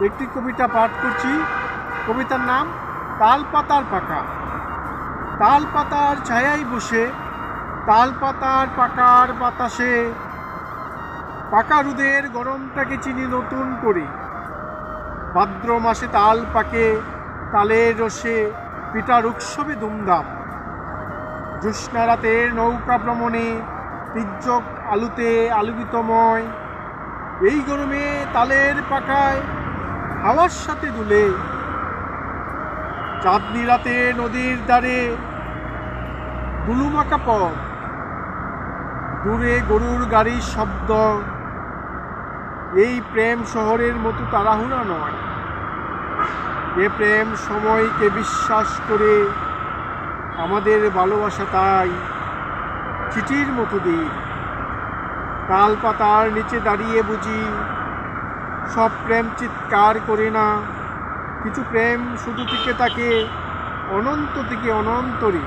একটি কবিতা পাঠ করছি। কবিতার নাম তাল পাতার পাকা। তাল পাতার ছায়ায় বসে, তাল পাতার পাকার বাতাসে, পাকা রোদের গরমটাকে চিনি নতুন করে। ভাদ্র মাসে তাল পাকে, তালের রসে পিঠার উৎসবে দুমদাম। জ্যোৎস্না রাতের নৌকা ভ্রমণে, তির্যক আলুতে আলোকিতময়। এই গরমে তালের পাকায় হাওয়ার সাথে দুলে। চাঁদনি রাতে নদীর ধারে দুলুমাকা পথ, দূরে গরুর গাড়ির শব্দ। এই প্রেম শহরের মতো তাড়াহুড়া নয়, এ প্রেম সময়কে বিশ্বাস করে। আমাদের ভালোবাসা তাই চিঠির মতো দিন। তাল পাতার নিচে দাঁড়িয়ে বুঝি সব প্রেম চিৎকার করে না, কিছু প্রেম শুধু টিকে থাকে অনন্ত থেকে অনন্তরে।